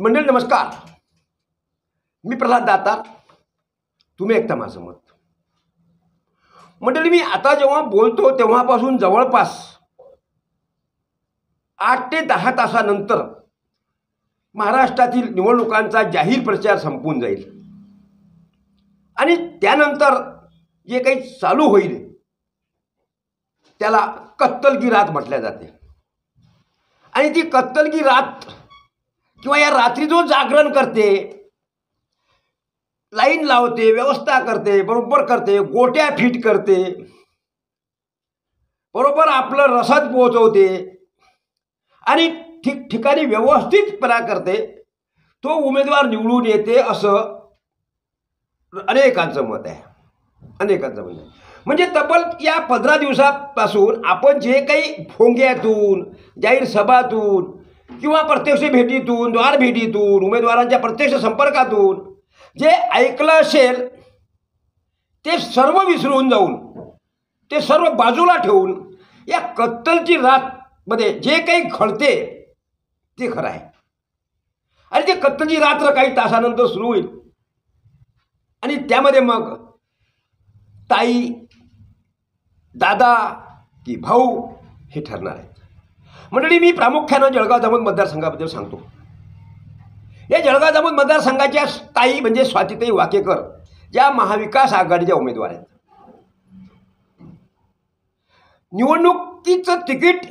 मंडळी नमस्कार, मी प्रल्हाद दातार. तुम्ही ऐकता माझं मत. मंडळी, मी आता जेव्हा बोलतो तेव्हापासून जवळपास 8 ते 10 तासानंतर महाराष्ट्रातील निवडणुकांचा जाहीर प्रचार संपून जाईल आणि त्यानंतर जे काही चालू होईल त्याला कत्तल की रात म्हटल्या जाते. आणि ती कत्तल की रात किंवा या रात्री जो जागरण करते, लाईन लावते, व्यवस्था करते, बरोबर करते, गोट्या फिट करते, बरोबर आपलं रसद पोहोचवते आणि ठिकठिकाणी व्यवस्थितपणा करते, तो उमेदवार निवडून येते असं अनेकांचं मत आहे. अनेकांचं मत आहे. म्हणजे तब्बल या 15 दिवसापासून आपण जे काही भोंग्यातून, जाहीर सभातून किंवा प्रत्यक्ष भेटीतून, द्वार भेटीतून, उमेदवारांच्या प्रत्यक्ष संपर्कातून जे ऐकलं असेल ते सर्व विसरून जाऊन, ते सर्व बाजूला ठेवून या कत्तलची रातमध्ये जे काही घडते ते खरं आहे. आणि ते कत्तलची रात्र काही तासानंतर सुरू होईल आणि त्यामध्ये मग ताई, दादा की भाऊ हे ठरणार आहे. मंडळी, मी प्रामुख्यानं जळगाव जामोद मतदारसंघाबद्दल सांगतो. या जळगाव जामोद मतदारसंघाच्या ताई म्हणजे स्वातीताई वाकेकर ज्या महाविकास आघाडीच्या उमेदवार आहेत. निवडणुकीचं तिकीट,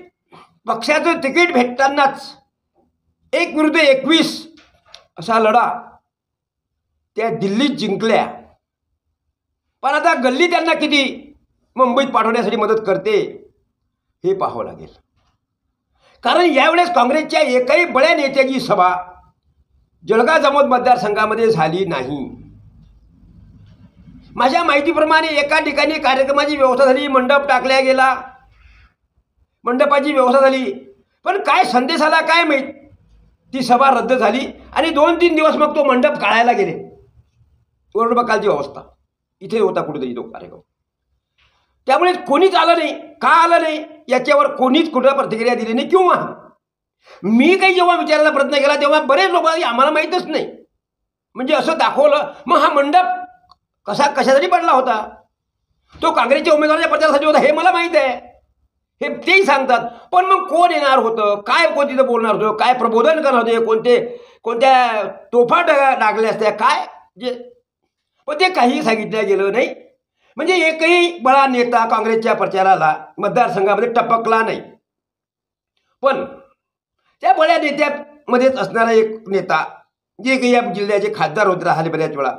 पक्षाचं तिकीट भेटतानाच 1 विरुद्ध 21 असा लढा त्या दिल्लीत जिंकल्या. पण आता गल्ली त्यांना किती मुंबईत पाठवण्यासाठी मदत करते हे पाहावं लागेल. कारण यावेळेस काँग्रेसच्या एकही बड्या नेत्याची सभा जळगाव जामोद मतदारसंघामध्ये झाली नाही. माझ्या माहितीप्रमाणे एका ठिकाणी कार्यक्रमाची व्यवस्था झाली, मंडप टाकल्या गेला, मंडपाची व्यवस्था झाली, पण काय संदेश आला काय माहीत, ती सभा रद्द झाली आणि 2-3 दिवस मग तो मंडप काढायला गेले. वर्णबकालची अवस्था इथे होता कुठेतरी तो कार्यक्रम. त्यामुळे कोणीच आलं नाही. का आलं नाही याच्यावर कोणीच कुठं प्रतिक्रिया दिली नाही. किंवा मी काही जेव्हा विचारायला प्रयत्न केला तेव्हा बरेच लोक आम्हाला माहीतच नाही, म्हणजे असं दाखवलं. मग हा मंडप कशासाठी पडला होता? तो काँग्रेसच्या उमेदवाराच्या प्रचारासाठी होता हे मला माहीत आहे, हे तेही सांगतात. पण मग कोण येणार होतं, काय कोण तिथं बोलणार होतं, काय प्रबोधन करणार होते, कोणत्या तोफा टाकल्या असत्या काय जे, पण ते काही सांगितलं गेलं नाही. म्हणजे एकही बळा नेता काँग्रेसच्या प्रचाराला मतदारसंघामध्ये टपकला नाही. पण त्या बळ्या नेत्यामध्येच असणारा एक नेता जे काही या जिल्ह्याचे खासदार होते राहिले बऱ्याच वेळा,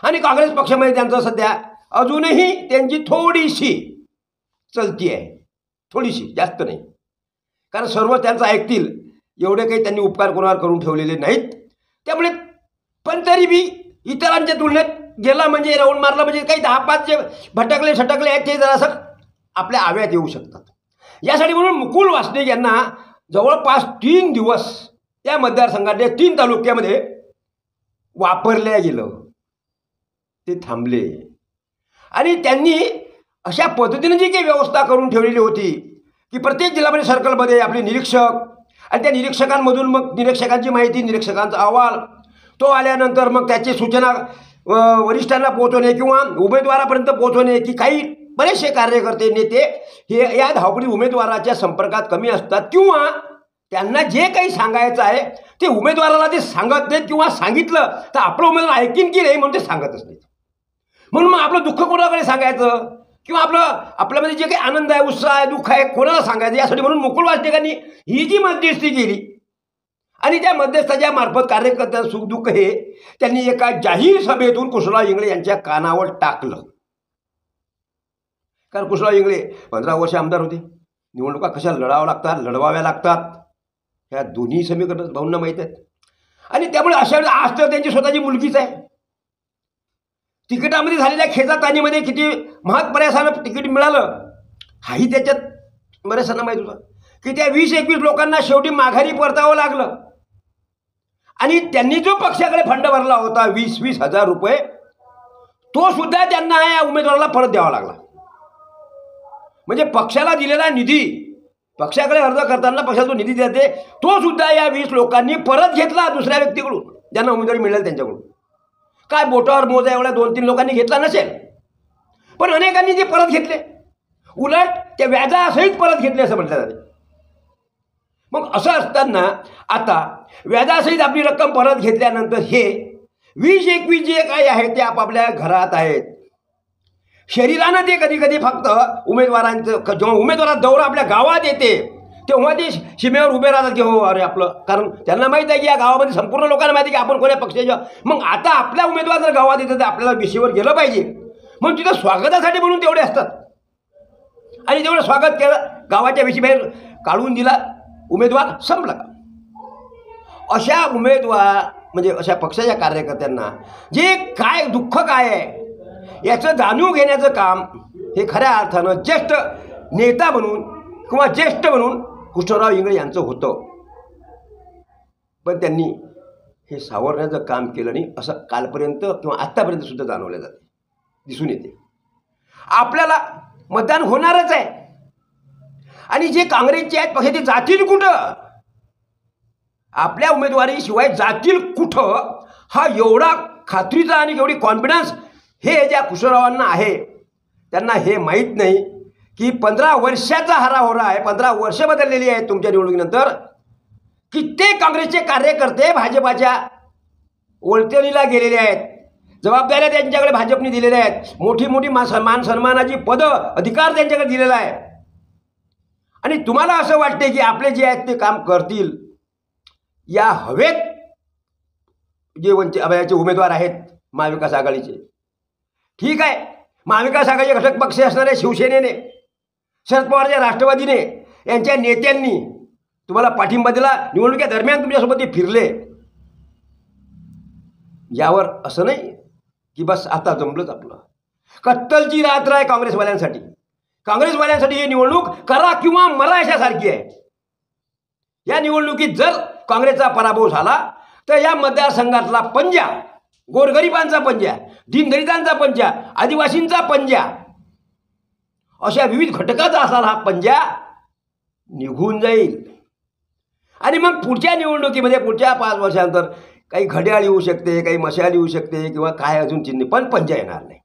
आणि काँग्रेस पक्षामध्ये त्यांचं सध्या अजूनही त्यांची थोडीशी चलती आहे, थोडीशी, जास्त नाही. कारण सर्व त्यांचं ऐकतील एवढे काही त्यांनी उपकार कोणावर करून ठेवलेले नाहीत. त्यामुळे पण तरी बी इतरांच्या तुलनेत गेला म्हणजे राऊंड मारला म्हणजे काही 10-5 जे भटकले आहेत ते जरासं आपल्या आव्यात येऊ शकतात. यासाठी म्हणून मुकुल वासनिक यांना जवळपास 3 दिवस या मतदारसंघातल्या 3 तालुक्यामध्ये वापरल्या गेलं. ते थांबले आणि त्यांनी अशा पद्धतीने जी काही व्यवस्था करून ठेवलेली होती की प्रत्येक जिल्हा सर्कलमध्ये आपले निरीक्षक आणि त्या निरीक्षकांमधून मग निरीक्षकांची माहिती, निरीक्षकांचा अहवाल, तो आल्यानंतर मग त्याची सूचना वरिष्ठांना पोहोचवणे किंवा उमेदवारापर्यंत पोहोचवणे, की काही बरेचसे कार्यकर्ते नेते हे या धावपळी उमेदवाराच्या संपर्कात कमी असतात किंवा त्यांना जे काही सांगायचं आहे ते उमेदवाराला ते सांगत नाहीत किंवा सांगितलं तर आपलं उमेदवार ऐकीन की नाही म्हणून ते सांगतच नाहीत. म्हणून मग आपलं दुःख कोणाकडे सांगायचं किंवा आपल्यामध्ये जे काही आनंद आहे, उत्साह आहे, दुःख आहे कोणाला सांगायचं. यासाठी म्हणून मुकुल वासनिकांनी ही जी मध्यस्थी केली आणि त्या मध्यस्थाच्या मार्फत कार्यकर्त्यांचं सुखदुःख हे त्यांनी एका जाहीर सभेतून कुशलराव इंगळे यांच्या कानावर टाकलं. कारण कुशलराव इंगळे 15 वर्ष आमदार होते. निवडणुका कशा लढवाव्या लागतात ह्या दोन्ही समीकरण भाऊंना माहीत आहेत. आणि त्यामुळे अशा वेळेला आज तर त्यांची स्वतःची मुलगीच आहे. तिकिटामध्ये झालेल्या खेचाताणीमध्ये किती महाग प्रयासानं तिकीट मिळालं हाही त्याच्यात बऱ्याचशांना माहीत होतं की त्या 20-21 लोकांना शेवटी माघारी परतावं लागलं. आणि त्यांनी जो पक्षाकडे फंड भरला होता 20-20 हजार रुपये, तो सुद्धा त्यांना या उमेदवाराला परत द्यावा लागला. म्हणजे पक्षाला दिलेला निधी पक्षाकडे अर्ज करताना पक्षातून निधी देते, तो सुद्धा या 20 लोकांनी परत घेतला दुसऱ्या व्यक्तीकडून, ज्यांना उमेदवारी मिळेल त्यांच्याकडून. काय बोटावर मोजा एवढ्या 2-3 लोकांनी घेतला नसेल, पण अनेकांनी ते परत घेतले, उलट त्या व्याजासहित परत घेतले असं म्हटलं जाते. मग असं असताना आता व्याजासहित आपली रक्कम परत घेतल्यानंतर हे 20-21 जे काही आहे ते आपापल्या घरात आहेत. शरीरानं ते कधी कधी फक्त उमेदवारांचं, जेव्हा उमेदवारात दौरा आपल्या गावात येते तेव्हा ते सीमेवर उभे राहतात की हो अरे आपलं, कारण त्यांना माहीत आहे की या गावामध्ये संपूर्ण लोकांना माहिती आहे की आपण कोण्या पक्षाच्या. मग आता आपल्या उमेदवार जर गावात येतं तर आपल्याला विषयावर गेलं पाहिजे, मग तिथं स्वागतासाठी म्हणून तेवढे असतात. आणि तेवढं स्वागत केलं, गावाच्या विषयबाहेर काढून दिला, उमेदवार संपला. अशा उमेदवार म्हणजे अशा पक्षाच्या कार्यकर्त्यांना जे काय दुःख काय आहे याचं जाणून घेण्याचं काम हे खऱ्या अर्थानं ज्येष्ठ नेता म्हणून किंवा ज्येष्ठ म्हणून कृष्णराव इंगळे यांचं होतं. पण त्यांनी हे सावरण्याचं काम केलं नाही असं कालपर्यंत किंवा आत्तापर्यंत सुद्धा जाणवलं जाते, दिसून येते. आपल्याला मतदान होणारच आहे आणि जे काँग्रेसचे आहेत पक्ष ते जातील कुठं, आपल्या उमेदवारीशिवाय जातील कुठं, हा एवढा खात्रीचा आणि एवढी कॉन्फिडन्स हे ज्या कृष्णरावांना आहे त्यांना हे माहीत नाही की 15 वर्षाचा हराहोरा आहे, 15 वर्ष बदललेली आहेत तुमच्या निवडणुकीनंतर. कित्येक काँग्रेसचे कार्यकर्ते भाजपाच्या वळतणीला गेलेले आहेत, जबाबदाऱ्या त्यांच्याकडे भाजपने दिलेल्या आहेत, मोठी मोठी मान सन्मानाची पदं अधिकार त्यांच्याकडे दिलेला आहे. आणि तुम्हाला असं वाटते की आपले जे आहेत ते काम करतील. या हवेत जे वंचित उमेदवार आहेत महाविकास आघाडीचे, ठीक आहे, महाविकास आघाडीचे घटक पक्ष असणारे शिवसेनेने, शरद पवारच्या राष्ट्रवादीने, यांच्या नेत्यांनी तुम्हाला पाठिंबा दिला, निवडणुकीच्या दरम्यान तुमच्यासोबत ते फिरले. यावर असं नाही की बस आता जमलंच आपलं. कत्तलची रात्र आहे काँग्रेसवाल्यांसाठी. काँग्रेसवाल्यांसाठी ही निवडणूक करा किंवा मरा अशासारखी आहे. या निवडणुकीत जर काँग्रेसचा पराभव झाला तर या मतदारसंघातला पंजा, गोरगरिबांचा पंजा, दीनदलितांचा पंजा, आदिवासींचा पंजा, अशा विविध घटकाचा असणारा हा पंजा निघून जाईल. आणि मग पुढच्या निवडणुकीमध्ये पुढच्या 5 वर्षानंतर काही घड्याळ येऊ शकते, काही मशाल येऊ शकते किंवा काय अजून चिन्ह, पण पंजा येणार नाही.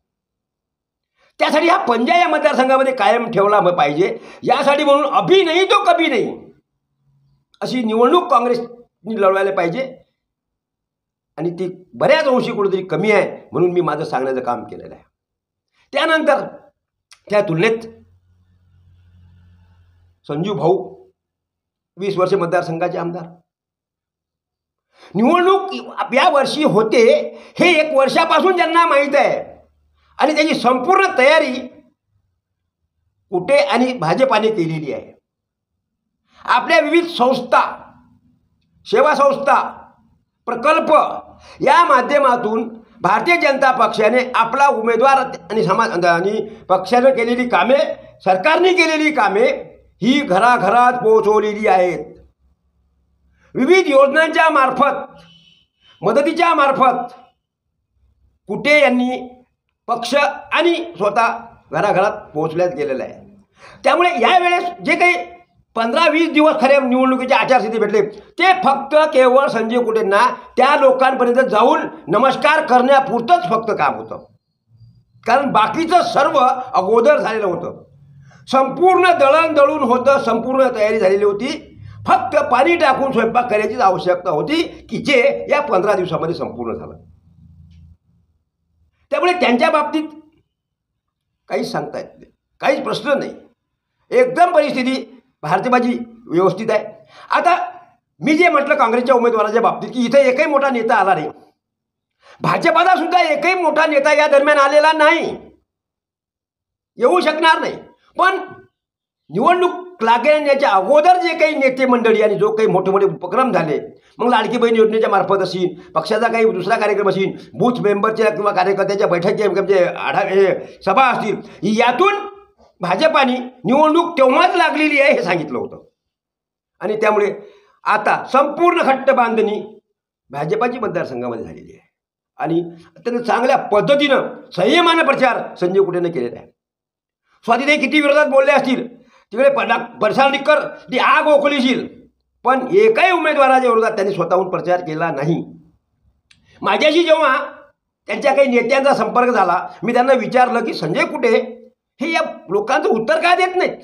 त्यासाठी हा पंजा या मतदारसंघामध्ये कायम ठेवला पाहिजे. यासाठी म्हणून अभी नाही तो कभी नाही अशी निवडणूक काँग्रेसनी लढवायला पाहिजे. आणि ती बऱ्याच अंशी कुठेतरी कमी आहे म्हणून मी माझं सांगण्याचं काम केलेलं आहे. त्यानंतर त्या तुलनेत संजू भाऊ 20 वर्ष मतदारसंघाचे आमदार, निवडणूक या वर्षी होते हे 1 वर्षापासून ज्यांना माहीत आहे आणि त्याची संपूर्ण तयारी कुठे आणि भाजपाने केलेली आहे. आपल्या विविध संस्था, सेवा संस्था, प्रकल्प या माध्यमातून भारतीय जनता पक्षाने आपला उमेदवार आणि समाज आणि पक्षाने केलेली कामे, सरकारने केलेली कामे ही घराघरात पोहोचवलेली आहेत. विविध योजनांच्या मार्फत, मदतीच्या मार्फत कुठे यांनी पक्ष आणि स्वतः घराघरात पोहोचल्याच गेलेलं आहे. त्यामुळे यावेळेस जे काही 15-20 दिवस खऱ्या निवडणुकीच्या आचारसंहिते भेटले ते फक्त केवळ संजय कुटेंना त्या लोकांपर्यंत जाऊन नमस्कार करण्यापुरतंच फक्त काम होतं. कारण बाकीचं सर्व अगोदर झालेलं होतं. संपूर्ण दळण दळून होतं, संपूर्ण तयारी झालेली होती. फक्त पाणी टाकून स्वयंपाक करायचीच आवश्यकता होती की जे या 15 दिवसामध्ये संपूर्ण झालं. त्यामुळे त्यांच्या बाबतीत काहीच सांगता येत नाही, काहीच प्रश्न नाही. एकदम परिस्थिती भाजपाची व्यवस्थित आहे. आता मी जे म्हटलं काँग्रेसच्या उमेदवाराच्या बाबतीत की इथे एकही मोठा नेता आला नाही, भाजपाचा सुद्धा एकही मोठा नेता या दरम्यान आलेला नाही, येऊ शकणार नाही. पण निवडणूक लागण्याच्या अगोदर जे काही नेते मंडळी आणि जो काही मोठे मोठे उपक्रम झाले, मग लाडकी बहीण योजनेच्या मार्फत असेल, पक्षाचा काही दुसरा कार्यक्रम असेल, बूथ मेंबरच्या किंवा कार्यकर्त्याच्या बैठकी म्हणजे सभा असतील, यातून भाजपाने निवडणूक तेव्हाच लागलेली आहे हे सांगितलं होतं. आणि त्यामुळे आता संपूर्ण खट्ट बांधणी भाजपाची मतदारसंघामध्ये झालेली आहे आणि अत्यंत चांगल्या पद्धतीनं संयमानं प्रचार संजय कुटेंनी केलेला आहे. स्वातीताई किती विरोधात बोलले असतील तिकडे प्रशांत डिक्कर ती आग ओकलीशील, पण एकाही उमेदवाराच्या विरोधात त्यांनी स्वतःहून प्रचार केला नाही. माझ्याशी जेव्हा त्यांच्या काही नेत्यांचा संपर्क झाला, मी त्यांना विचारलं की संजय कुटे हे या लोकांचं उत्तर का देत नाहीत.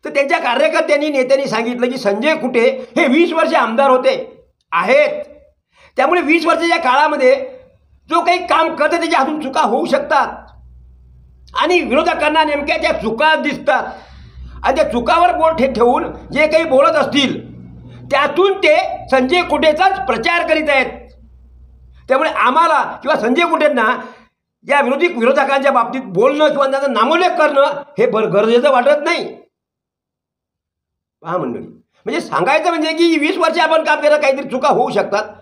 तर त्यांच्या कार्यकर्त्यांनी नेत्यांनी सांगितलं की संजय कुटे हे 20 वर्षे आमदार होते आहेत, त्यामुळे 20 वर्षाच्या काळामध्ये जो काही काम करतं त्याच्या हातून चुका होऊ शकतात आणि विरोधकांना नेमक्या त्या चुका दिसतात आणि त्या चुकावर बोट ठेवून जे काही बोलत असतील त्यातून ते संजय कुटेचाच प्रचार करीत आहेत. त्यामुळे आम्हाला किंवा संजय कुटेंना या विरोधकांच्या बाबतीत बोलणं किंवा त्यांचा नामोल्लेख करणं हे गरजेचं वाटत नाही. पहा मंडळी, म्हणजे सांगायचं म्हणजे की 20 वर्षे आपण काम केलं, काहीतरी चुका होऊ शकतात.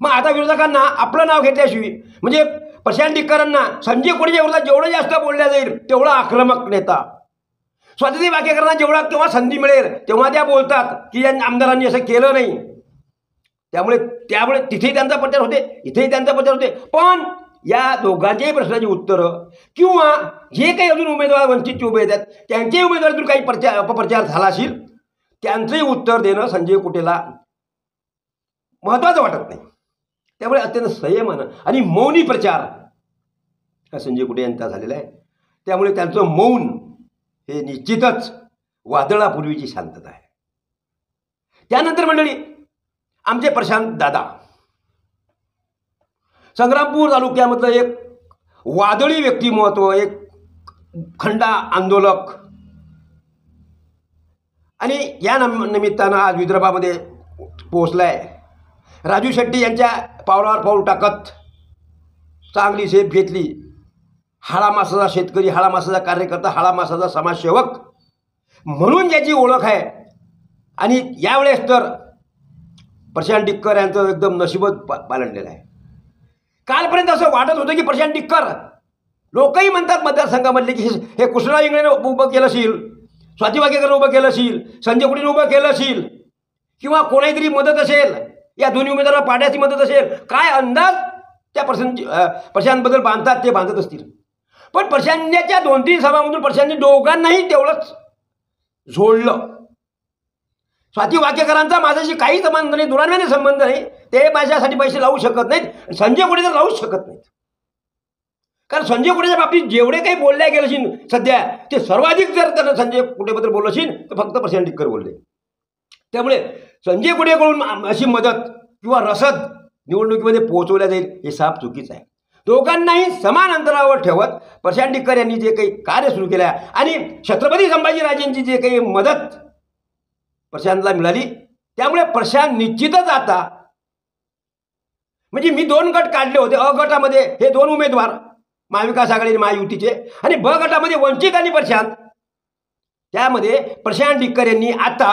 मग आता विरोधकांना आपलं नाव घेतल्याशिवाय म्हणजे प्रशांत डिक्करांना संजय कुटेच्या विरोधात जेवढं जास्त बोलल्या जाईल तेवढा आक्रमक नेता, स्वाती वाकेकरांना जेवढा केव्हा संधी मिळेल तेव्हा त्या बोलतात की या आमदारांनी असं केलं नाही. त्यामुळे तिथेही त्यांचा प्रचार होते, इथेही त्यांचा प्रचार होते. पण या दोघांच्याही प्रश्नाची उत्तरं किंवा जे काही अजून उमेदवार वंचितचे उभे आहेत त्यांच्याही उमेदवारातून काही अपप्रचार झाला असेल त्यांचंही उत्तर देणं संजय कुटेला महत्त्वाचं वाटत नाही. त्यामुळे अत्यंत संयमानं आणि मौनी प्रचार हा संजय कुटे यांचा झालेला आहे. त्यामुळे त्यांचं मौन हे निश्चितच वादळापूर्वीची शांतता आहे. त्यानंतर मंडळी आमचे प्रशांत दादा संग्रामपूर तालुक्यामधलं एक वादळी व्यक्तिमत्व, एक खंडा आंदोलक आणि या निमित्तानं आज विदर्भामध्ये पोहोचलाय. राजू शेट्टी यांच्या पावलावर पाऊल टाकत चांगली झेप घेतली. हाळा मासाचा शेतकरी, हाळा मासाचा कार्यकर्ता, हाळा मासाचा समाजसेवक म्हणून ज्याची ओळख आहे. आणि यावेळेस तर प्रशांत डिक्कर यांचं एकदम नशीबच पालटलेलं आहे. कालपर्यंत असं वाटत होतं की प्रशांत डिक्कर, लोकही म्हणतात मतदारसंघामधले की हे कृष्णराव इंगळेनं उभं केलं असेल, स्वाती वाकेकरनं उभं केलं असेल, संजय कुटेनं उभं केलं असेल किंवा कोणाहीतरी मदत असेल, या दोन्ही उमेदवारांना पाड्याची मदत असेल, काय अंदाज त्या प्रशांतबद्दल बांधतात ते बांधत असतील. पण प्रशांतच्या 2-3 सभामधून प्रशांतने दोघांनाही तेवढंच जोडलं. स्वाती वाकेकरांचा माझ्याशी काही संबंध नाही, दुरान्याने संबंध नाही, ते माझ्यासाठी पैसे लावू शकत नाहीत, संजय कुटे तर लावूच शकत नाहीत. कारण संजय कुटेच्या बाबतीत जेवढे काही बोलल्या गेलं असेल सध्या ते सर्वाधिक जर त्यांना संजय कुटेबद्दल बोललं असेल तर फक्त प्रशांत डिक्कर बोलले. त्यामुळे संजय कुटेकडून अशी मदत किंवा रसद निवडणुकीमध्ये पोहोचवल्या जाईल हे साफ चुकीचं आहे. दोघांनाही समान अंतरावर ठेवत प्रशांत डिक्कर यांनी जे काही कार्य सुरू केलं आहे आणि छत्रपती संभाजीराजेंची जे काही मदत प्रशांतला मिळाली त्यामुळे प्रशांत निश्चितच आता, म्हणजे मी 2 गट काढले होते. अ गटामध्ये हे 2 उमेदवार महाविकास आघाडी महायुतीचे आणि ब गटामध्ये वंचित आणि प्रशांत. त्यामध्ये प्रशांत डिक्कर यांनी आता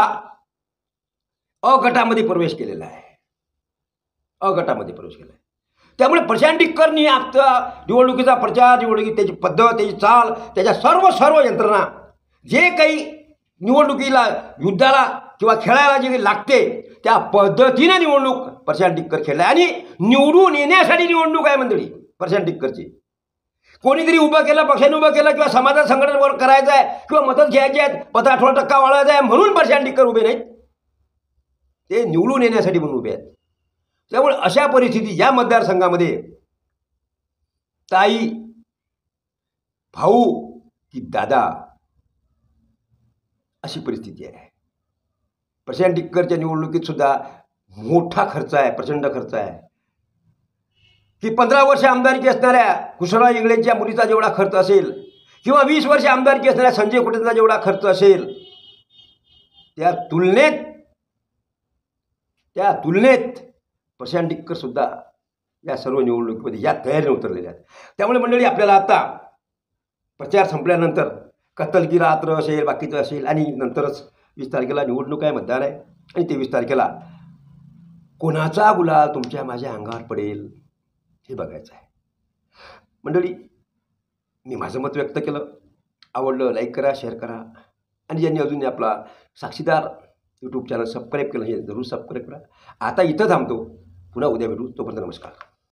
अ गटामध्ये प्रवेश केलेला आहे. अ गटामध्ये प्रवेश केला आहे. त्यामुळे प्रशांत डिक्करनी आता निवडणुकीचा प्रचार, निवडणुकी त्याची पद्धत, त्याची चाल, त्याच्या सर्व यंत्रणा जे काही निवडणुकीला, युद्धाला किंवा खेळायला जे काही लागते त्या पद्धतीने निवडणूक प्रशांत डिक्कर खेळला आहे. आणि निवडून येण्यासाठी निवडणूक आहे मंडळी प्रशांत डिक्करची. कोणीतरी उभं केलं, पक्षाने उभं केलं किंवा समाजात संघटन वर करायचं आहे किंवा मदत घ्यायची आहेत, 15-18% वाढवायचं आहे म्हणून प्रशांत डिक्कर उभे नाहीत, ते निवडून येण्यासाठी म्हणून उभे आहेत. त्यामुळे अशा परिस्थिती या मतदारसंघामध्ये ताई, भाऊ की दादा अशी परिस्थिती आहे. प्रशांत डिक्करच्या निवडणुकीत सुद्धा मोठा खर्च आहे, प्रचंड खर्च आहे. की 15 वर्ष आमदारकी असणाऱ्या कृष्णराव इंगळेंच्या मुलीचा जेवढा खर्च असेल किंवा 20 वर्ष आमदारकी असणाऱ्या संजय कुटेचा जेवढा खर्च असेल त्या तुलनेत प्रशांत डिक्कर सुद्धा या सर्व निवडणुकीमध्ये या तयारीने उतरलेल्या आहेत. त्यामुळे मंडळी आपल्याला आता प्रचार संपल्यानंतर कत्तल की रात्र असेल, बाकीचं असेल आणि नंतरच 20 तारखेला निवडणूक आहे, मतदान आहे आणि 23 तारखेला कोणाचा गुलाल तुमच्या माझ्या अंगावर पडेल हे बघायचं आहे. मंडळी, मी माझं मत व्यक्त केलं. आवडलं लाईक करा, शेअर करा आणि ज्यांनी अजून आपला साक्षीदार यूट्यूब चॅनल सबस्क्राईब केलं हे जरूर सबस्क्राईब करा. आता इथं थांबतो, पुन्हा उद्या भेटू. तोपर्यंत नमस्कार.